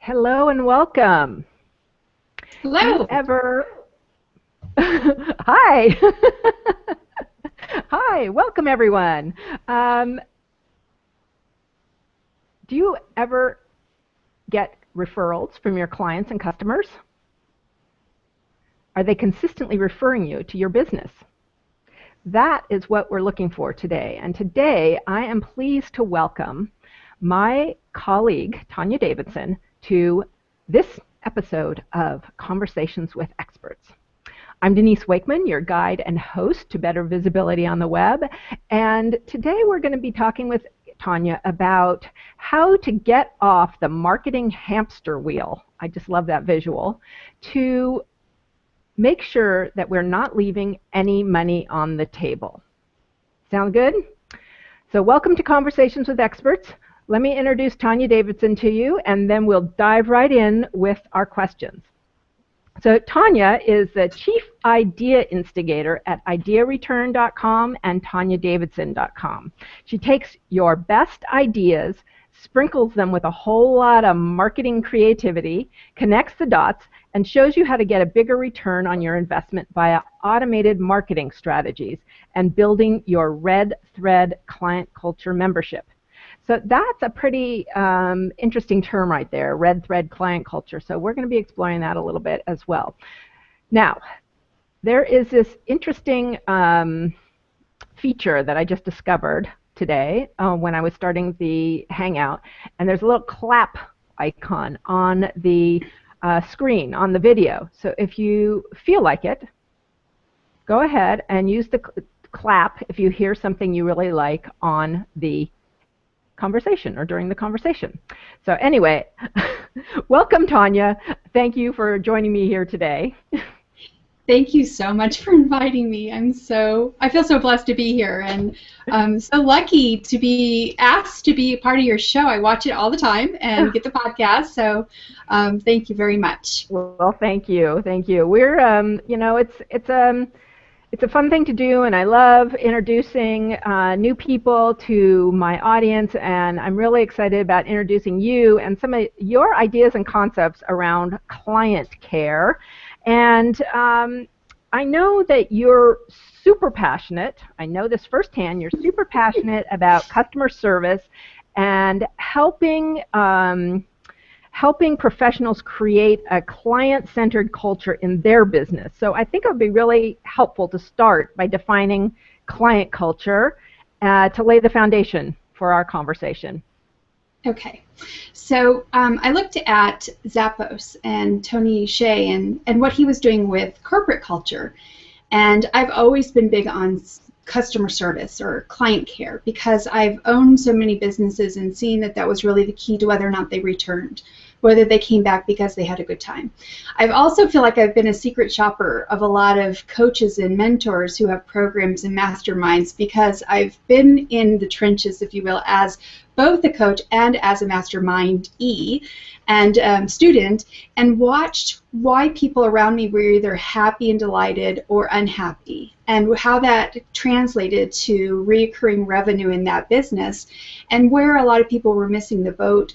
Hello and welcome. Do you Hello. ever... Hi. Hi, welcome everyone. Um, do you ever get referrals from your clients and customers? Are they consistently referring you to your business? That is what we're looking for today. And today I am pleased to welcome my colleague, Tonya Davidson, to this episode of Conversations with Experts. I'm Denise Wakeman, your guide and host to better visibility on the web. And today we're going to be talking with Tonya about how to get off the marketing hamster wheel. I just love that visual. To make sure that we're not leaving any money on the table. Sound good? So welcome to Conversations with Experts. Let me introduce Tonya Davidson to you, and then we'll dive right in with our questions. So Tonya is the Chief Idea Instigator at ideareturn.com and tonyadavidson.com. She takes your best ideas, sprinkles them with a whole lot of marketing creativity, connects the dots, and shows you how to get a bigger return on your investment via automated marketing strategies and building your red thread client culture membership. So that's a pretty interesting term right there, red thread client culture. So we're going to be exploring that a little bit as well. Now, there is this interesting feature that I just discovered today when I was starting the Hangout, and there's a little clap icon on the screen, on the video. So if you feel like it, go ahead and use the clap if you hear something you really like on the conversation or during the conversation. So anyway, welcome Tonya. Thank you for joining me here today. Thank you so much for inviting me. I feel so blessed to be here, and I'm so lucky to be asked to be a part of your show. I watch it all the time and get the podcast, so thank you very much. Well, thank you. Thank you. We're, you know, it's a fun thing to do, and I love introducing new people to my audience, and I'm really excited about introducing you and some of your ideas and concepts around client care. And I know that you're super passionate. I know this firsthand. You're super passionate about customer service and helping professionals create a client-centered culture in their business. So I think it would be really helpful to start by defining client culture to lay the foundation for our conversation. Okay, so I looked at Zappos and Tony Hsieh and what he was doing with corporate culture, and I've always been big on customer service or client care because I've owned so many businesses and seen that that was really the key to whether or not they returned, whether they came back because they had a good time. I also feel like I've been a secret shopper of a lot of coaches and mentors who have programs and masterminds because I've been in the trenches, if you will, as both a coach and as a mastermind-e and student, and watched why people around me were either happy and delighted or unhappy, and how that translated to recurring revenue in that business, and where a lot of people were missing the boat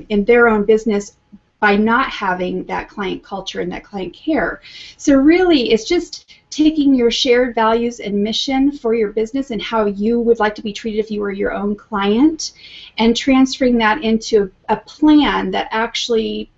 in their own business by not having that client culture and that client care. So really, it's just taking your shared values and mission for your business and how you would like to be treated if you were your own client, and transferring that into a plan that actually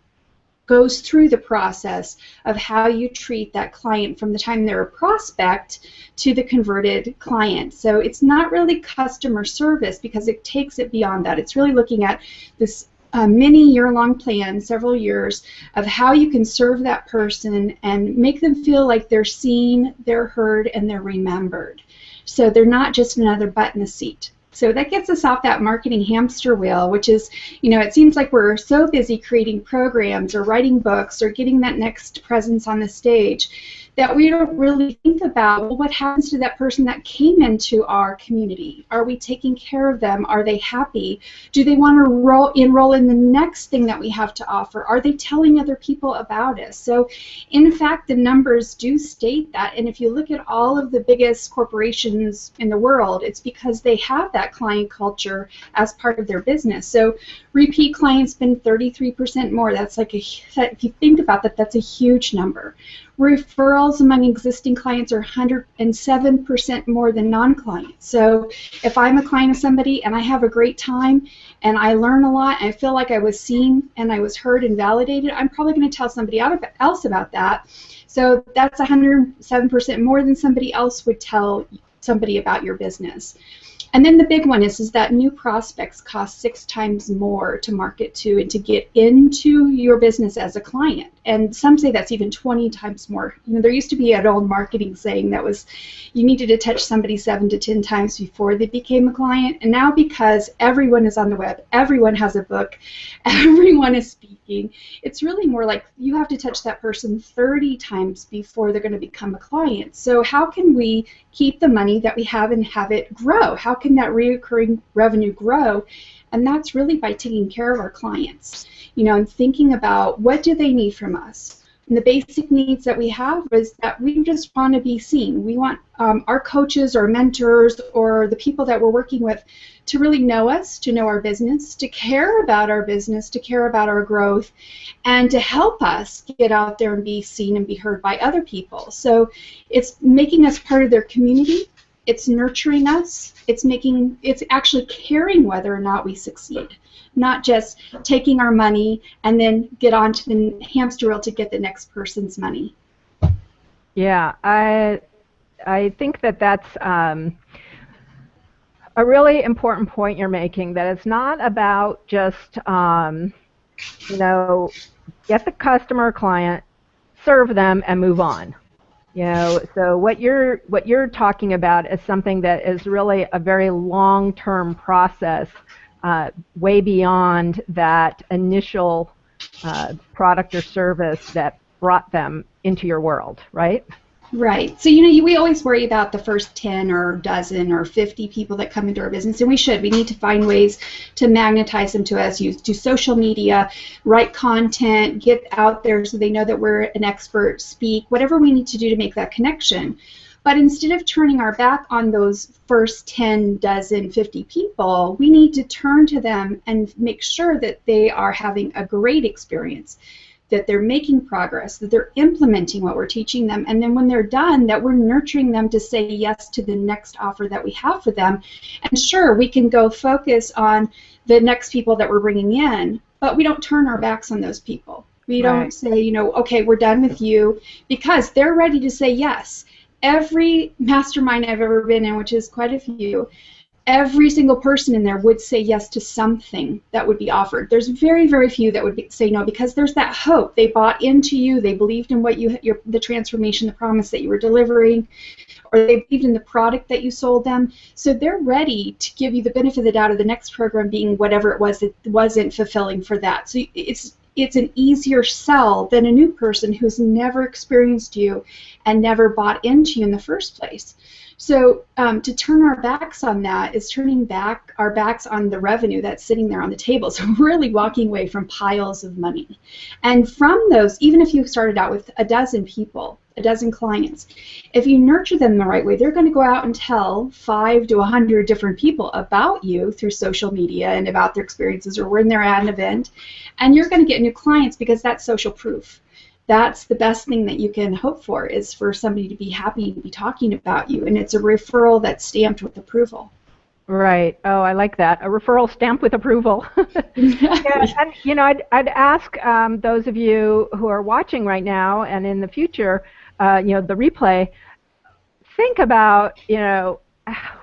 goes through the process of how you treat that client from the time they're a prospect to the converted client. So it's not really customer service because it takes it beyond that. It's really looking at this many year-long plan, several years, of how you can serve that person and make them feel like they're seen, they're heard, and they're remembered. So they're not just another butt in the seat. So that gets us off that marketing hamster wheel, which is, you know, it seems like we're so busy creating programs or writing books or getting that next presence on the stage that we don't really think about, well, what happens to that person that came into our community? Are we taking care of them? Are they happy? Do they want to enroll in the next thing that we have to offer? Are they telling other people about us? So in fact, the numbers do state that. And if you look at all of the biggest corporations in the world, it's because they have that client culture as part of their business. So repeat clients spend 33% more. That's like if you think about that, that's a huge number. Referrals among existing clients are 107% more than non-clients. So if I'm a client of somebody and I have a great time and I learn a lot and I feel like I was seen and I was heard and validated, I'm probably going to tell somebody else about that. So that's 107% more than somebody else would tell somebody about your business. And then the big one is that new prospects cost 6 times more to market to and to get into your business as a client. And some say that's even 20 times more. You know, there used to be an old marketing saying that was you needed to touch somebody 7 to 10 times before they became a client. And now because everyone is on the web, everyone has a book, everyone is speaking, it's really more like you have to touch that person 30 times before they're going to become a client. So how can we keep the money that we have and have it grow? How can that recurring revenue grow? And that's really by taking care of our clients, you know, and thinking about what do they need from us. And the basic needs that we have is that we just want to be seen. We want our coaches or mentors or the people that we're working with to really know us, to know our business, to care about our business, to care about our growth, and to help us get out there and be seen and be heard by other people. So it's making us part of their community. It's nurturing us. It's actually caring whether or not we succeed, not just taking our money and then get onto the hamster wheel to get the next person's money. Yeah, I think that that's a really important point you're making, that it's not about just, you know, get the customer or client, serve them, and move on. You know, so what you're talking about is something that is really a very long-term process, way beyond that initial product or service that brought them into your world, right? Right. So, you know, we always worry about the first 10 or dozen or 50 people that come into our business, and we should. We need to find ways to magnetize them to us, do social media, write content, get out there so they know that we're an expert, speak, whatever we need to do to make that connection. But instead of turning our back on those first 10, dozen, 50 people, we need to turn to them and make sure that they are having a great experience, that they're making progress, that they're implementing what we're teaching them, and then when they're done, that we're nurturing them to say yes to the next offer that we have for them. And sure, we can go focus on the next people that we're bringing in, but we don't turn our backs on those people. We don't say, you know, okay, we're done with you, because they're ready to say yes. Every mastermind I've ever been in, which is quite a few, every single person in there would say yes to something that would be offered. There's very, very few that would say no, because there's that hope. They bought into you. They believed in what the transformation, the promise that you were delivering, or they believed in the product that you sold them. So they're ready to give you the benefit of the doubt of the next program being whatever it was that wasn't fulfilling for that. So it's an easier sell than a new person who's never experienced you and never bought into you in the first place. So to turn our backs on that is turning our backs on the revenue that's sitting there on the table. So really walking away from piles of money. And from those, even if you started out with a dozen people, a dozen clients, if you nurture them the right way, they're going to go out and tell 5 to 100 different people about you through social media and about their experiences or when they're at an event. And you're going to get new clients because that's social proof. That's the best thing that you can hope for, is for somebody to be happy to be talking about you. And it's a referral that's stamped with approval. Right. Oh, I like that. A referral stamped with approval. Yeah, and you know, I'd ask those of you who are watching right now and in the future, you know, the replay, think about, you know,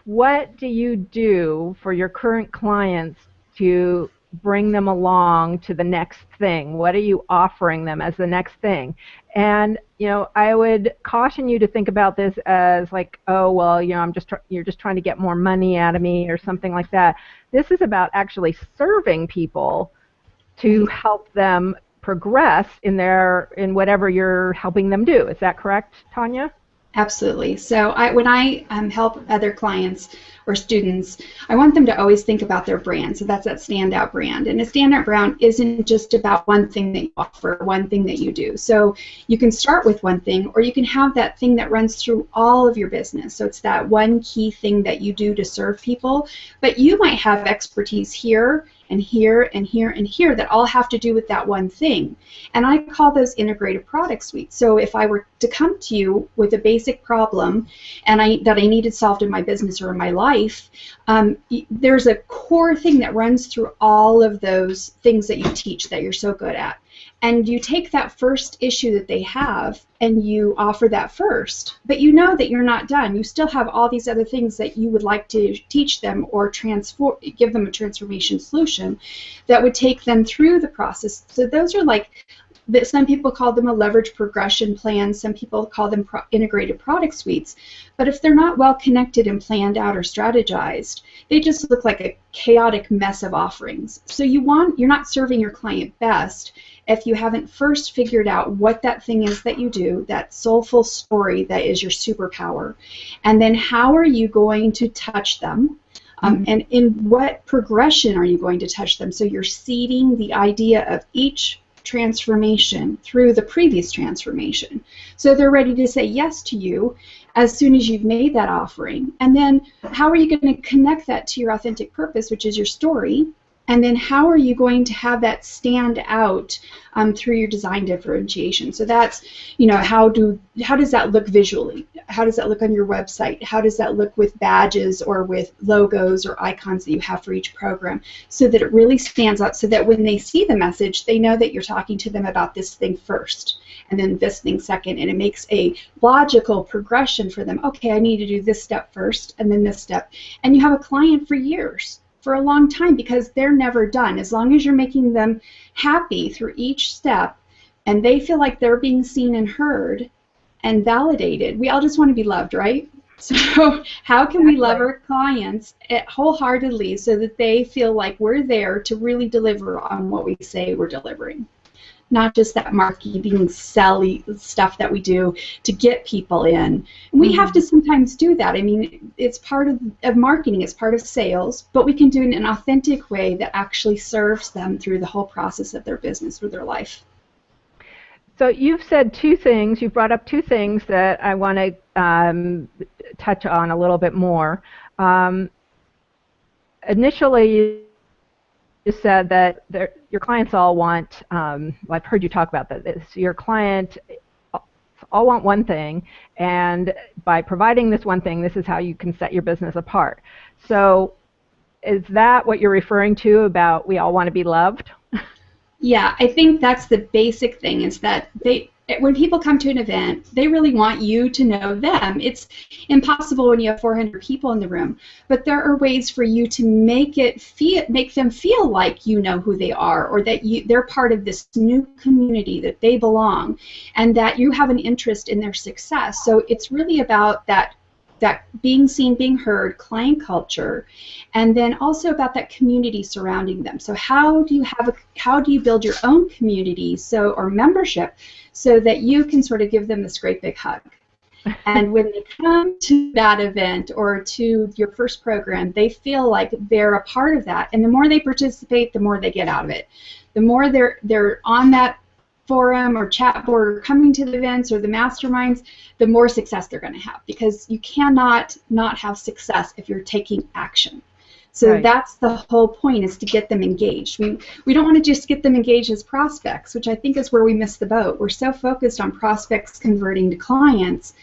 what do you do for your current clients to bring them along to the next thing? What are you offering them as the next thing? And you know, I would caution you to think about this as like, oh, well, you know, you're just trying to get more money out of me or something like that. This is about actually serving people to help them progress in whatever you're helping them do. Is that correct, Tonya? Absolutely. So when I help other clients or students, I want them to always think about their brand. So that's that standout brand. And a standout brand isn't just about one thing that you offer, one thing that you do. So you can start with one thing, or you can have that thing that runs through all of your business. So it's that one key thing that you do to serve people. But you might have expertise here and here and here and here that all have to do with that one thing. And I call those integrated product suites. So if I were to come to you with a basic problem and that I needed solved in my business or in my life, there's a core thing that runs through all of those things that you teach that you're so good at. And you take that first issue that they have and you offer that first, but you know that you're not done. You still have all these other things that you would like to teach them or give them a transformation solution that would take them through the process. So those are some people call them a leverage progression plan. Some people call them integrated product suites. But if they're not well connected and planned out or strategized, they just look like a chaotic mess of offerings. So you're not serving your client best if you haven't first figured out what that thing is that you do, that soulful story that is your superpower. And then how are you going to touch them? And in what progression are you going to touch them? So you're seeding the idea of each transformation through the previous transformation. So they're ready to say yes to you as soon as you've made that offering. And then how are you going to connect that to your authentic purpose, which is your story? And then how are you going to have that stand out through your design differentiation? So that's, how does that look visually? How does that look on your website? How does that look with badges or with logos or icons that you have for each program, so that it really stands out, so that when they see the message, they know that you're talking to them about this thing first and then this thing second, and it makes a logical progression for them. Okay, I need to do this step first and then this step. And you have a client for years, for a long time, because they're never done. As long as you're making them happy through each step and they feel like they're being seen and heard and validated. We all just want to be loved, right? So how can we love our clients wholeheartedly so that they feel like we're there to really deliver on what we say we're delivering? Not just that marketing, selly stuff that we do to get people in. And we have to sometimes do that. I mean, it's part of marketing, it's part of sales, but we can do it in an authentic way that actually serves them through the whole process of their business or their life. So you've said you've brought up two things that I want to touch on a little bit more. Initially, you said that your clients all want, well, I've heard you talk about that, your client all want one thing, and by providing this one thing, this is how you can set your business apart. So is that what you're referring to about we all want to be loved? Yeah, I think that's the basic thing, is that when people come to an event, they really want you to know them. It's impossible when you have 400 people in the room, but there are ways for you to make them feel like you know who they are, or that they're part of this new community, that they belong, and that you have an interest in their success. So it's really about that being seen, being heard, client culture, and then also about that community surrounding them. So how do you build your own community or membership so that you can sort of give them this great big hug? And when they come to that event or to your first program, they feel like they're a part of that. And the more they participate, the more they get out of it. The more they're on that forum or chat board or coming to the events or the masterminds, the more success they're going to have, because you cannot not have success if you're taking action. So right. That's the whole point, is to get them engaged. We don't want to just get them engaged as prospects, which I think is where we miss the boat. We're so focused on prospects converting to clients.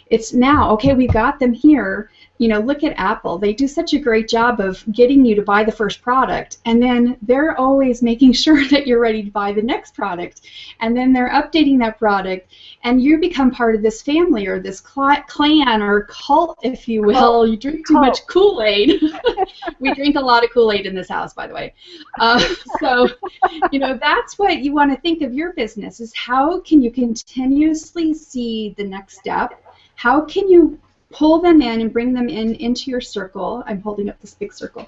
It's now, okay, we got them here. Look at Apple. They do such a great job of getting you to buy the first product, and then they're always making sure that you're ready to buy the next product, and then they're updating that product, and you become part of this family or this clan or cult, if you will. You drink too much Kool-Aid. We drink a lot of Kool-Aid in this house, by the way. So, that's what you want to think of your business, is how can you continuously see the next step? How can you pull them in and bring them into your circle? I'm holding up this big circle.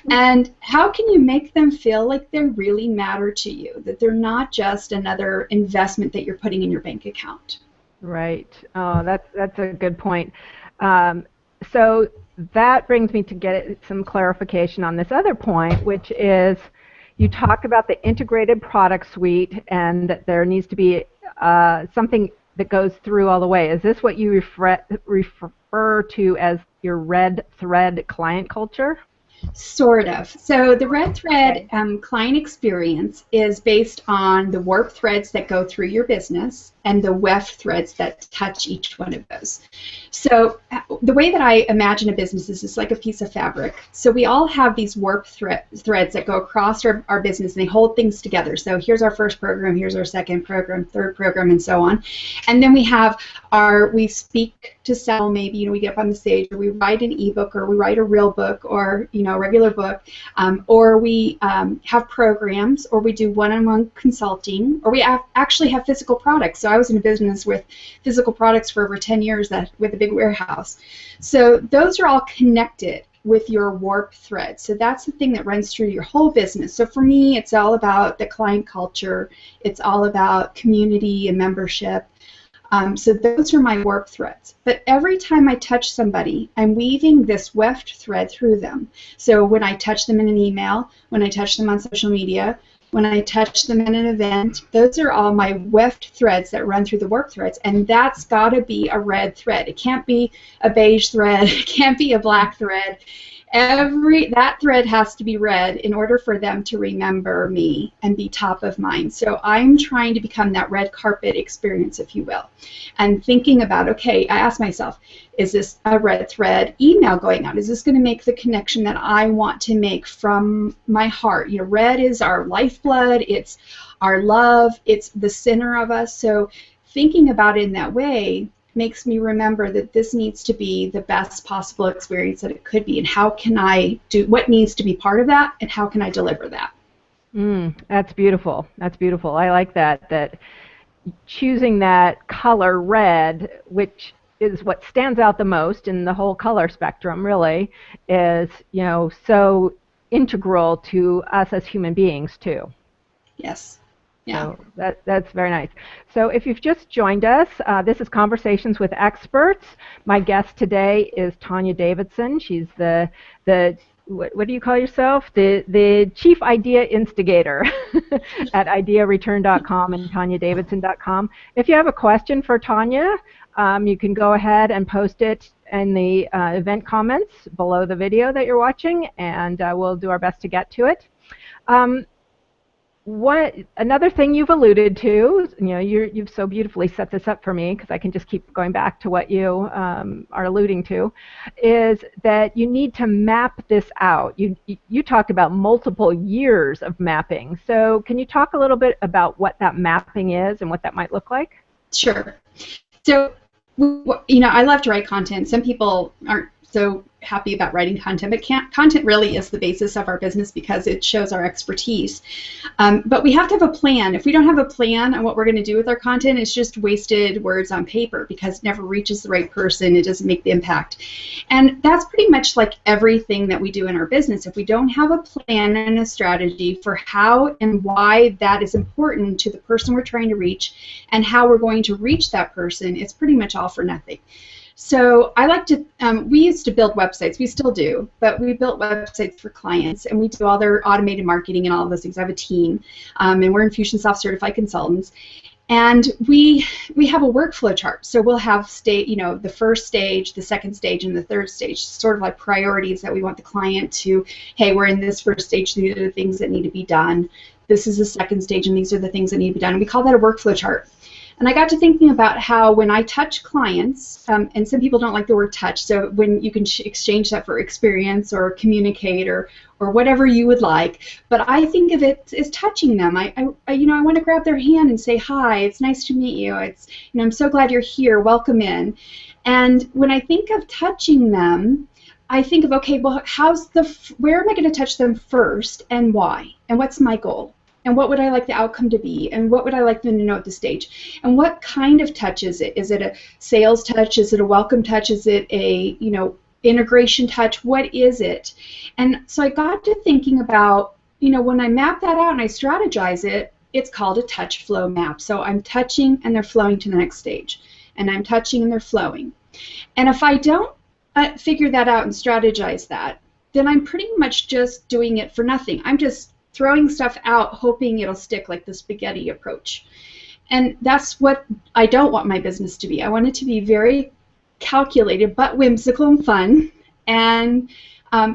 And how can you make them feel like they really matter to you, that they're not just another investment that you're putting in your bank account? Right. Oh, that's a good point. So that brings me to get some clarification on this other point, which is you talk about the integrated product suite and that there needs to be something that goes through all the way. Is this what you refer to as your red thread client culture? Sort of. So the red thread client experience is based on the warp threads that go through your business and the weft threads that touch each one of those. So the way that I imagine a business is it's like a piece of fabric. So we all have these warp threads that go across our business, and they hold things together. So here's our first program, here's our second program, third program, and so on. And then we have we speak to sell, maybe, we get up on the stage, or we write an ebook, or we write a real book, or a regular book, or we have programs, or we do one-on-one consulting, or we actually have physical products. So I was in a business with physical products for over 10 years with a big warehouse. So those are all connected with your warp thread. So that's the thing that runs through your whole business. So for me, it's all about the client culture. It's all about community and membership. So those are my warp threads. But every time I touch somebody, I'm weaving this weft thread through them. So when I touch them in an email, when I touch them on social media, when I touch them in an event, those are all my weft threads that run through the warp threads, and that's got to be a red thread. It can't be a beige thread. It can't be a black thread. That thread has to be red in order for them to remember me and be top of mind. So I'm trying to become that red carpet experience, if you will, and thinking about, okay, I ask myself, is this a red thread email going out? Is this going to make the connection that I want to make from my heart? Red is our lifeblood, it's our love, it's the center of us. So thinking about it in that way makes me remember that this needs to be the best possible experience that it could be, and how can I do what needs to be part of that, and how can I deliver that? That's beautiful. That's beautiful. I like that choosing that color red, which is what stands out the most in the whole color spectrum, really, is so integral to us as human beings too. Yes. Yeah. So that's very nice. So if you've just joined us, this is Conversations with Experts. My guest today is Tonya Davidson. She's the what do you call yourself? The Chief Idea Instigator at ideareturn.com and TonyaDavidson.com. If you have a question for Tonya, you can go ahead and post it in the event comments below the video that you're watching, and we'll do our best to get to it. Another thing you've alluded to, you've so beautifully set this up for me, because I can just keep going back to what you are alluding to, is that you need to map this out. You talk about multiple years of mapping. So can you talk a little bit about what that mapping is and what that might look like? Sure. So, I love to write content. Some people aren't so happy about writing content, but content really is the basis of our business because it shows our expertise. But we have to have a plan. If we don't have a plan on what we're going to do with our content, it's just wasted words on paper because it never reaches the right person. It doesn't make the impact. And that's pretty much like everything that we do in our business. If we don't have a plan and a strategy for how and why that is important to the person we're trying to reach and how we're going to reach that person, it's pretty much all for nothing. So I like to, we used to build websites, we still do, but we built websites for clients, and we do all their automated marketing and all of those things. I have a team, and we're Infusionsoft certified consultants, and we have a workflow chart. So we'll have the first stage, the second stage, and the third stage, sort of like priorities that we want the client to, hey, we're in this first stage, these are the things that need to be done. This is the second stage, and these are the things that need to be done. And we call that a workflow chart. And I got to thinking about how when I touch clients, and some people don't like the word touch, so when you can exchange that for experience or communicate or whatever you would like, but I think of it as touching them. I want to grab their hand and say, hi, it's nice to meet you. I'm so glad you're here. Welcome in. And when I think of touching them, I think of, okay, well, where am I going to touch them first and why? And what's my goal? And what would I like the outcome to be? And what would I like them to know at this stage? And what kind of touch is it? Is it a sales touch? Is it a welcome touch? Is it a, integration touch? What is it? And so I got to thinking about, when I map that out and I strategize it, it's called a touch flow map. So I'm touching and they're flowing to the next stage. And I'm touching and they're flowing. And if I don't figure that out and strategize that, then I'm pretty much just doing it for nothing. I'm just throwing stuff out, hoping it'll stick, like the spaghetti approach. And that's what I don't want my business to be. I want it to be very calculated, but whimsical and fun, and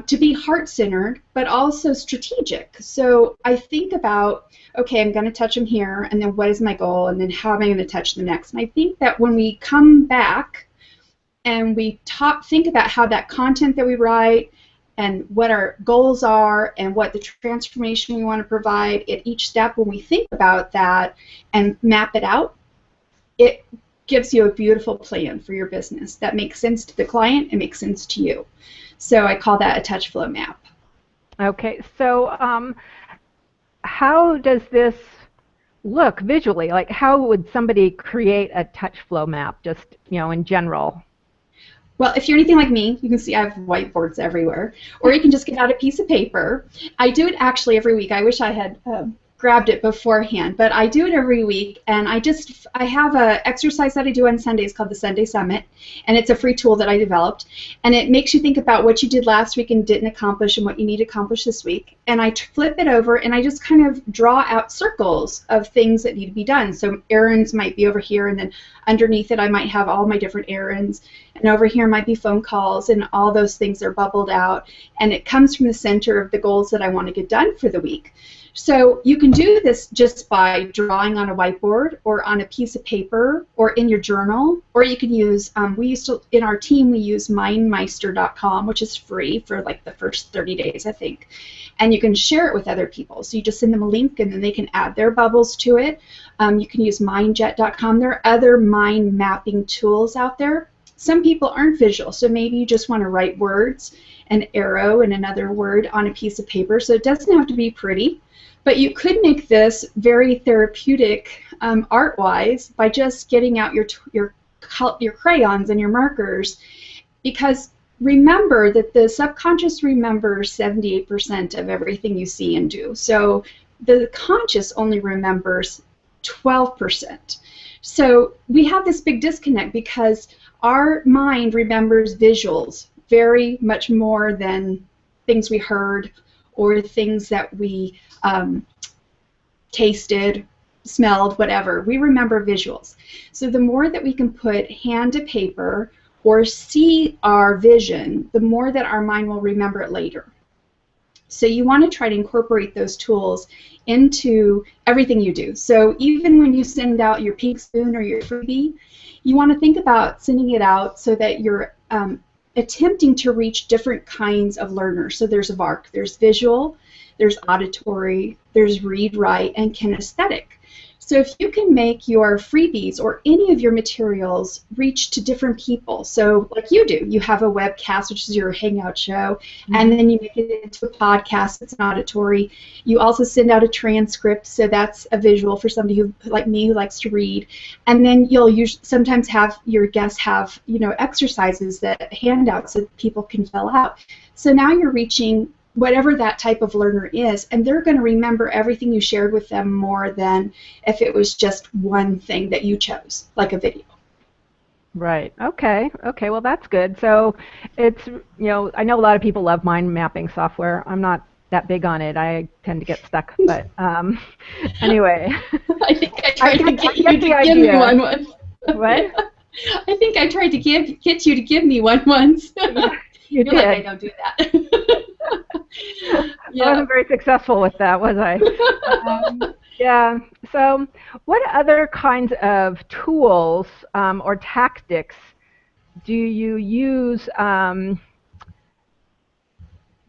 to be heart-centered, but also strategic. So I think about, okay, I'm going to touch them here, and then what is my goal, and then how am I going to touch the next? And I think that when we come back and we think about how that content that we write and what our goals are and what the transformation we want to provide at each step, when we think about that and map it out, it gives you a beautiful plan for your business that makes sense to the client and makes sense to you. So I call that a touch flow map. Okay, so how does this look visually? Like, how would somebody create a touch flow map, just, in general? Well, if you're anything like me, you can see I have whiteboards everywhere, or you can just get out a piece of paper. I do it actually every week. I wish I had grabbed it beforehand, but I do it every week, and I have an exercise that I do on Sundays called the Sunday Summit, and it's a free tool that I developed, and it makes you think about what you did last week and didn't accomplish and what you need to accomplish this week. And I flip it over and I just kind of draw out circles of things that need to be done. So errands might be over here, and then underneath it I might have all my different errands, and over here might be phone calls, and all those things are bubbled out, and it comes from the center of the goals that I want to get done for the week. So you can do this just by drawing on a whiteboard or on a piece of paper or in your journal, or you can use, in our team, we use mindmeister.com, which is free for like the first 30 days, I think. And you can share it with other people. So you just send them a link and then they can add their bubbles to it. You can use mindjet.com. There are other mind mapping tools out there. Some people aren't visual, so maybe you just want to write words, an arrow and another word on a piece of paper. So it doesn't have to be pretty. But you could make this very therapeutic art-wise by just getting out your crayons and your markers, because remember that the subconscious remembers 78% of everything you see and do. So the conscious only remembers 12%. So we have this big disconnect because our mind remembers visuals very much more than things we heard or things that we tasted, smelled, whatever. We remember visuals. So the more that we can put hand to paper or see our vision, the more that our mind will remember it later. So you want to try to incorporate those tools into everything you do. So even when you send out your pink spoon or your freebie, you want to think about sending it out so that you're attempting to reach different kinds of learners. So there's a VARC, there's visual, there's auditory, there's read, write, and kinesthetic. So if you can make your freebies or any of your materials reach to different people, so like you do, you have a webcast, which is your hangout show, and then you make it into a podcast, it's an auditory. You also send out a transcript, so that's a visual for somebody who, like me, who likes to read. And then you'll sometimes have your guests have, exercises that handouts that people can fill out. So now you're reaching whatever that type of learner is, and they're going to remember everything you shared with them more than if it was just one thing that you chose, like a video. Right. Okay. Okay. Well, that's good. So it's, I know a lot of people love mind mapping software. I'm not that big on it. I tend to get stuck. But anyway. I think I tried to get you to give me one once. What? I think I tried to get you to give me one once. You did. Like, I don't do that. Yeah. I wasn't very successful with that, was I? Yeah. So what other kinds of tools or tactics do you use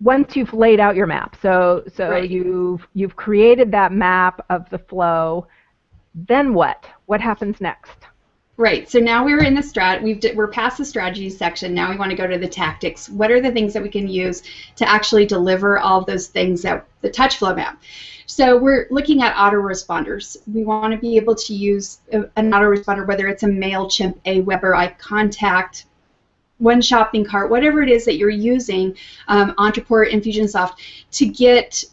once you've laid out your map? So right. You've created that map of the flow. Then what? What happens next? Right. So now we're in the we're past the strategy section. Now we want to go to the tactics. What are the things that we can use to actually deliver all of those things that the touch flow map? So we're looking at autoresponders. We want to be able to use an autoresponder, whether it's a MailChimp, Aweber, iContact, One Shopping Cart, whatever it is that you're using, Entreport, Infusionsoft, to get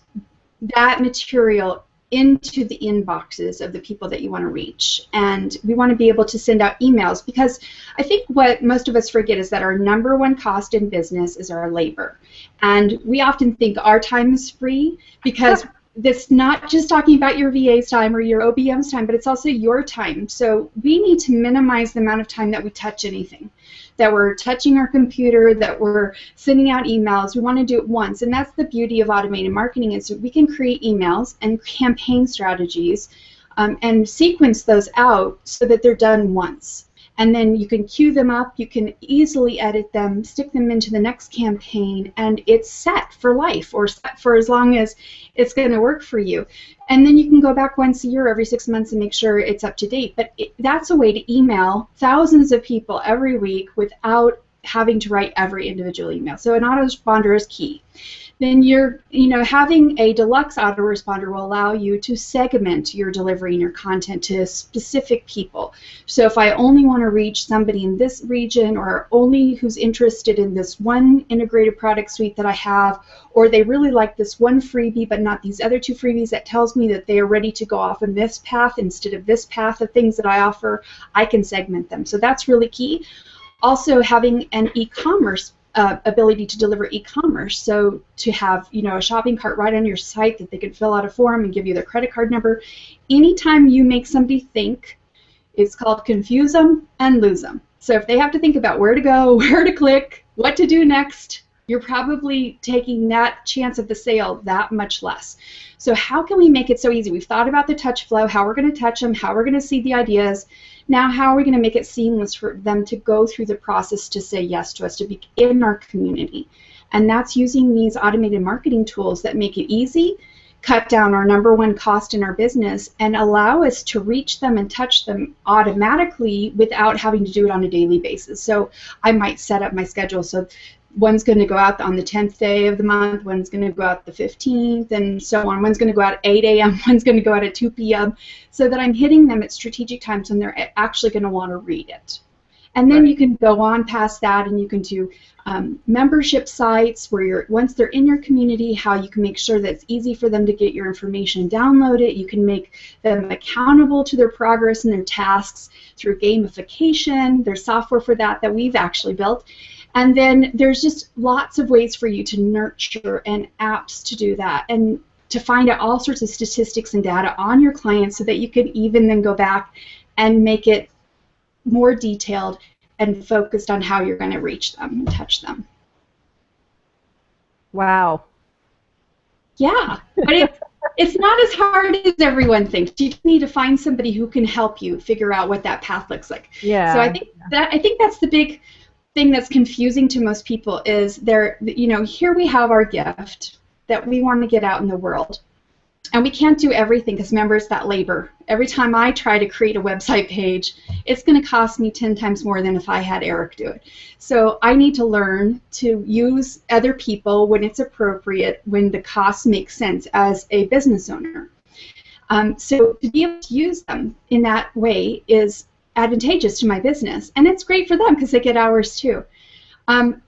that material into the inboxes of the people that you want to reach. And we want to be able to send out emails, because I think what most of us forget is that our number one cost in business is our labor. And we often think our time is free, because that's not just talking about your VA's time or your OBM's time, but it's also your time. So we need to minimize the amount of time that we touch anything, that we're touching our computer, that we're sending out emails. We want to do it once. And that's the beauty of automated marketing, is we can create emails and campaign strategies and sequence those out so that they're done once. And then you can queue them up, you can easily edit them, stick them into the next campaign, and it's set for life, or set for as long as it's going to work for you. And then you can go back once a year, every 6 months, and make sure it's up to date. But that's a way to email thousands of people every week without having to write every individual email. So an autoresponder is key. Then having a deluxe autoresponder will allow you to segment your delivery and your content to specific people. So if I only want to reach somebody in this region, or only who's interested in this one integrated product suite that I have, or they really like this one freebie but not these other two freebies, that tells me that they are ready to go off on this path instead of this path of things that I offer, I can segment them. So that's really key. Also, having an e-commerce ability to deliver e-commerce, so to have a shopping cart right on your site that they can fill out a form and give you their credit card number. Anytime you make somebody think, it's called confuse them and lose them. So if they have to think about where to go, where to click, what to do next, you're probably taking that chance of the sale that much less. So how can we make it so easy? We've thought about the touch flow, how we're going to touch them, how we're going to see the ideas. Now, how are we going to make it seamless for them to go through the process to say yes to us, to be in our community? And that's using these automated marketing tools that make it easy, cut down our number one cost in our business, and allow us to reach them and touch them automatically without having to do it on a daily basis. So I might set up my schedule so one's going to go out on the 10th day of the month, one's going to go out the 15th, and so on. One's going to go out at 8 a.m., one's going to go out at 2 p.m., so that I'm hitting them at strategic times when they're actually going to want to read it. And then you can go on past that, and you can do membership sites where once they're in your community, how you can make sure that it's easy for them to get your information and download it. You can make them accountable to their progress and their tasks through gamification. There's software for that we've actually built. And then there's just lots of ways for you to nurture and apps to do that, and to find out all sorts of statistics and data on your clients, so that you can even then go back and make it more detailed and focused on how you're going to reach them and touch them. Wow. Yeah, but it's not as hard as everyone thinks. You need to find somebody who can help you figure out what that path looks like. Yeah. So I think that's the big thing that's confusing to most people, is here we have our gift that we want to get out in the world, and we can't do everything, because remember, it's that labor. Every time I try to create a website page, it's going to cost me 10 times more than if I had Eric do it. So I need to learn to use other people when it's appropriate, when the costs make sense as a business owner. So to be able to use them in that way is advantageous to my business, and it's great for them because they get hours too.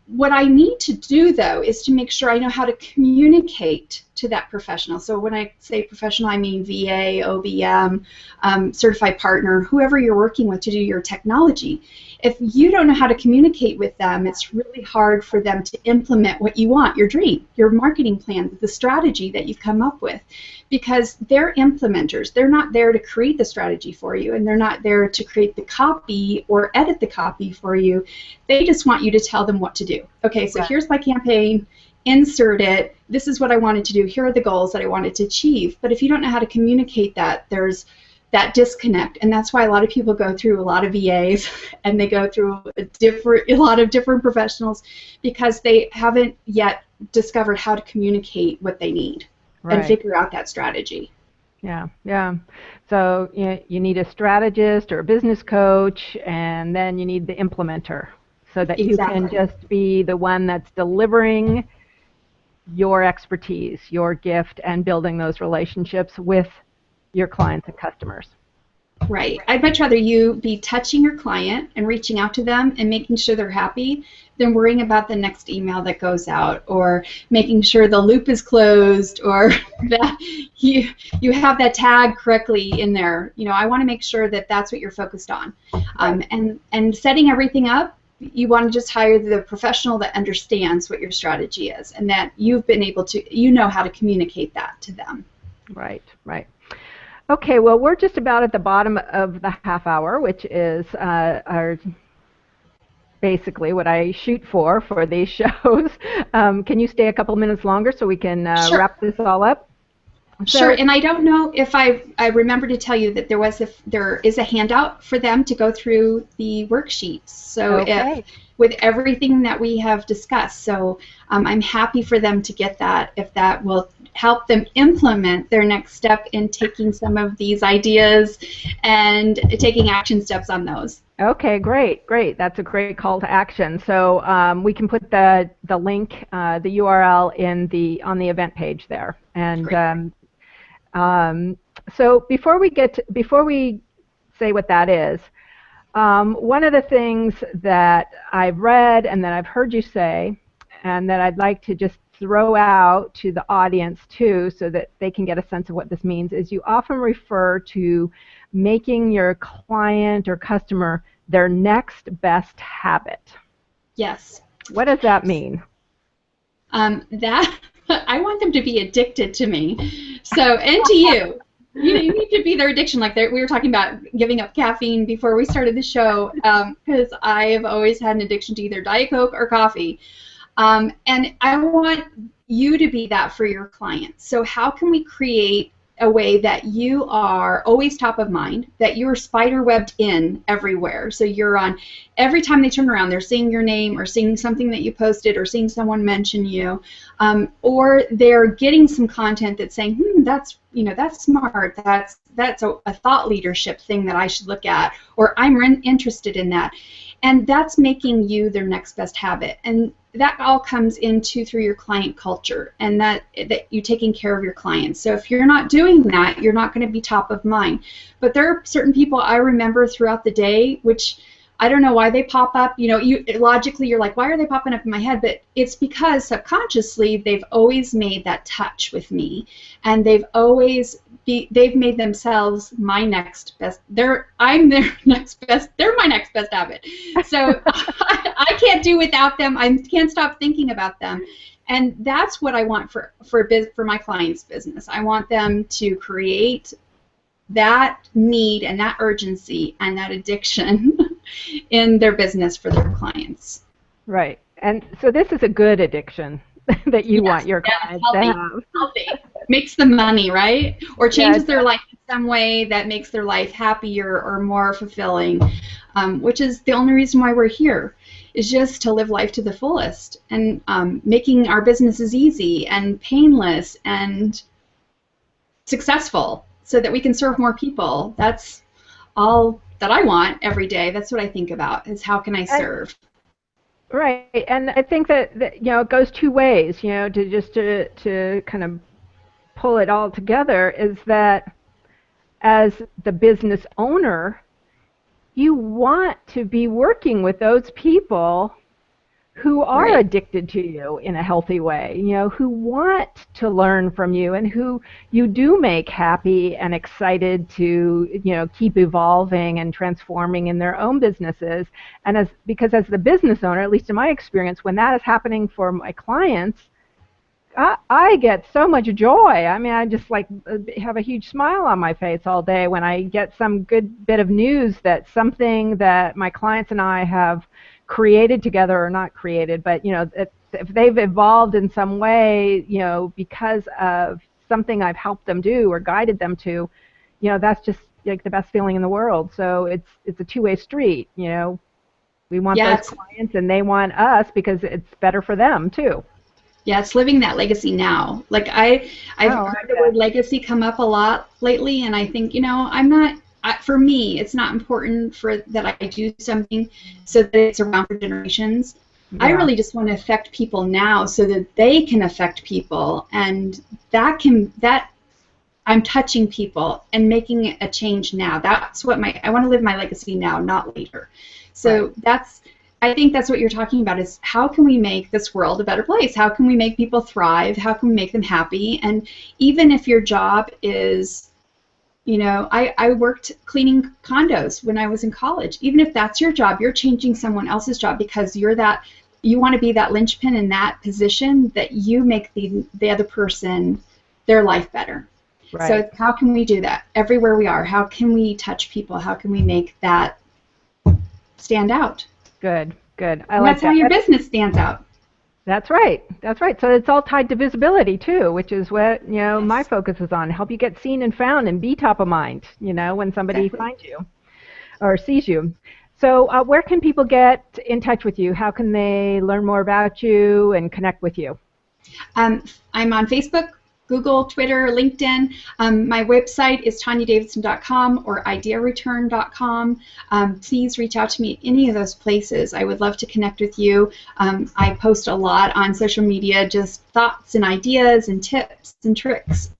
What I need to do, though, is to make sure I know how to communicate to that professional. So when I say professional, I mean VA, OBM, certified partner, whoever you're working with to do your technology. If you don't know how to communicate with them, it's really hard for them to implement what you want, your dream, your marketing plan, the strategy that you've come up with, because they're implementers. They're not there to create the strategy for you, and they're not there to create the copy or edit the copy for you. They just want you to tell them what to do. Okay, so here's my campaign, insert it, this is what I wanted to do, here are the goals that I wanted to achieve. But if you don't know how to communicate that, there's that disconnect, and that's why a lot of people go through a lot of VAs, and they go through a lot of different professionals, because they haven't yet discovered how to communicate what they need and figure out that strategy. Yeah, yeah. So you need a strategist or a business coach, and then you need the implementer so that you can Exactly. just be the one that's delivering your expertise, your gift, and building those relationships with your clients and customers. Right. I'd much rather you be touching your client and reaching out to them and making sure they're happy than worrying about the next email that goes out or making sure the loop is closed or that you have that tag correctly in there. I want to make sure that that's what you're focused on. Right. And setting everything up, you want to just hire the professional that understands what your strategy is and that you've been able to, how to communicate that to them. Right, right. Okay, well, we're just about at the bottom of the half hour, which is our basically what I shoot for these shows. Can you stay a couple minutes longer so we can Sure. wrap this all up? Sure, So, and I don't know if I remember to tell you that there is a handout for them to go through the worksheets. So if okay. with everything that we have discussed, so I'm happy for them to get that if that will help them implement their next step in taking some of these ideas and taking action steps on those. Okay, great, great. That's a great call to action. So we can put the link, the URL on the event page there. And Great. um, so before we say what that is, one of the things that I've read and that I've heard you say, and that I'd like to just throw out to the audience too, so that they can get a sense of what this means, is you often refer to making your client or customer their next best habit. Yes. What does that mean? That I want them to be addicted to me. So, and to you. You need to be their addiction. Like we were talking about giving up caffeine before we started the show, because I have always had an addiction to either Diet Coke or coffee. And I want you to be that for your clients. So how can we create a way that you are always top of mind, that you're spider webbed in everywhere? So you're on, every time they turn around, they're seeing your name or seeing something that you posted or seeing someone mention you, or they're getting some content that's saying, that's smart, that's a thought leadership thing that I should look at, or I'm interested in that. And that's making you their next best habit. And that all comes into through your client culture and that you taking care of your clients. So if you're not doing that, you're not going to be top of mind. But there are certain people I remember throughout the day, which I don't know why they pop up. You logically you're like, why are they popping up in my head? But it's because subconsciously they've always made that touch with me, and they've made themselves my next best. I'm their next best. They're my next best habit. So I can't do without them. I can't stop thinking about them, and that's what I want for my clients' business. I want them to create that need and that urgency and that addiction in their business for their clients. Right. And so this is a good addiction that you Yes, want your yes, clients to healthy, have. healthy. Makes them money, right? Or Yeah, changes their life in some way that makes their life happier or more fulfilling, which is the only reason why we're here, is just to live life to the fullest and making our businesses easy and painless and successful so that we can serve more people. That's all that I want every day. That's what I think about, is how can I and, serve? right. And I think that it goes two ways. To kind of pull it all together is that as the business owner, you want to be working with those people who are Right. addicted to you in a healthy way, who want to learn from you and who you do make happy and excited to, keep evolving and transforming in their own businesses. And because as the business owner, at least in my experience, when that is happening for my clients, I get so much joy. I mean, I just like have a huge smile on my face all day when I get some good bit of news that something that my clients and I have created together, or not created, but if they've evolved in some way, because of something I've helped them do or guided them to, that's just like the best feeling in the world. So it's a two-way street. We want those Yes. clients and they want us because it's better for them too. Yeah, it's living that legacy now. Like I've Oh, I heard like the that. word legacy come up a lot lately, and I think, I'm not. For me, it's not important for that I do something so that it's around for generations. I Yeah, really just want to affect people now so that they can affect people, and that I'm touching people and making a change now. That's what I want to live my legacy now, not later. right. So I think that's what you're talking about is how can we make this world a better place? How can we make people thrive? How can we make them happy? And even if your job is, I worked cleaning condos when I was in college. Even if that's your job, you're changing someone else's job because you want to be that linchpin in that position that you make the other person, their life better. Right. So how can we do that everywhere we are? How can we touch people? How can we make that stand out? Good, good. I And like that's how that. your business stands out. That's right. That's right. So it's all tied to visibility too, which is what, my Yes, focus is on. Help you get seen and found and be top of mind, when somebody exactly. finds you or sees you. So where can people get in touch with you? How can they learn more about you and connect with you? Um, I'm on Facebook, Google, Twitter, LinkedIn. My website is tonyadavidson.com or ideareturn.com. Please reach out to me at any of those places. I would love to connect with you. I post a lot on social media, just thoughts and ideas and tips and tricks,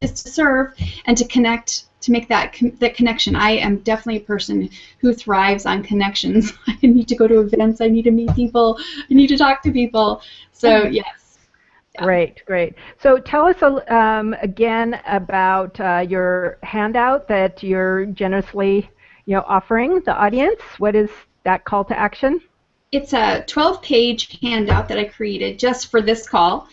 just to serve and to connect, to make that connection. I am definitely a person who thrives on connections. I need to go to events. I need to meet people. I need to talk to people. So yes. Yeah. Great, great. So tell us again about your handout that you're generously, offering the audience. What is that call to action? It's a 12-page handout that I created just for this call.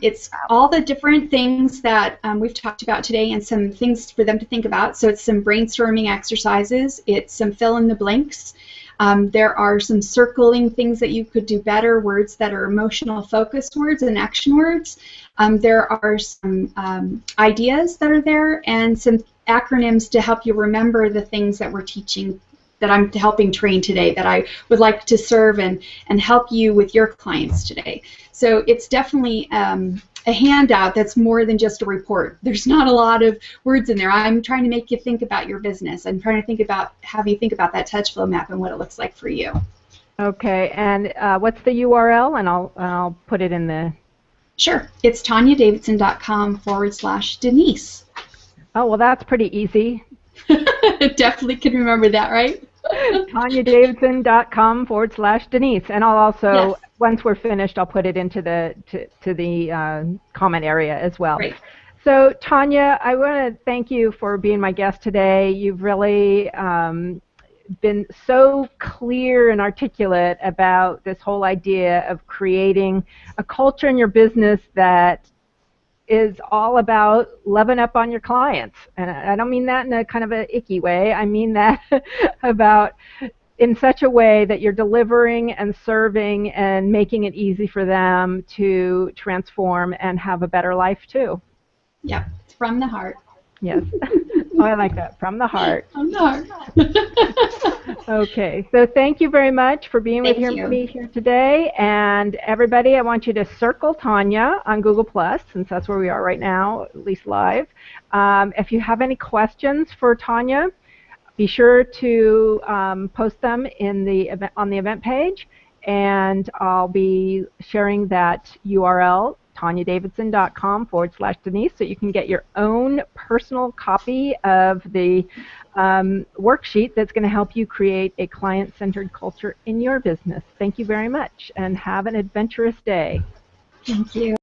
It's all the different things that we've talked about today and some things for them to think about. So it's some brainstorming exercises. It's some fill in the blanks. There are some circling things that you could do better, words that are emotional focused words and action words. There are some ideas that are there and some acronyms to help you remember the things that we're teaching, that I'm helping train today, that I would like to serve and help you with your clients today. So it's definitely a handout that's more than just a report. There's not a lot of words in there. I'm trying to make you think about your business. I'm trying to have you think about that touch flow map and what it looks like for you. Okay, and what's the URL? And I'll put it in the. Sure. It's tonyadavidson.com/Denise. Oh, well, that's pretty easy. Definitely can remember that, right? TonyaDavidson.com/Denise. And I'll Yes. also, once we're finished, I'll put it into the comment area as well. Great. So Tonya, I want to thank you for being my guest today. You've really been so clear and articulate about this whole idea of creating a culture in your business that is all about loving up on your clients. And I don't mean that in a kind of a icky way. I mean that about in such a way that you're delivering and serving and making it easy for them to transform and have a better life too. Yep. It's from the heart. Yes. Oh, I like that. From the heart. From the heart. Okay. So thank you very much for being with Thank you. me here today. And everybody, I want you to circle Tonya on Google Plus, since that's where we are right now, at least live. If you have any questions for Tonya, be sure to post them in on the event page, and I'll be sharing that URL, TonyaDavidson.com/Denise, so you can get your own personal copy of the worksheet that's going to help you create a client-centered culture in your business. Thank you very much, and have an adventurous day. Thank you.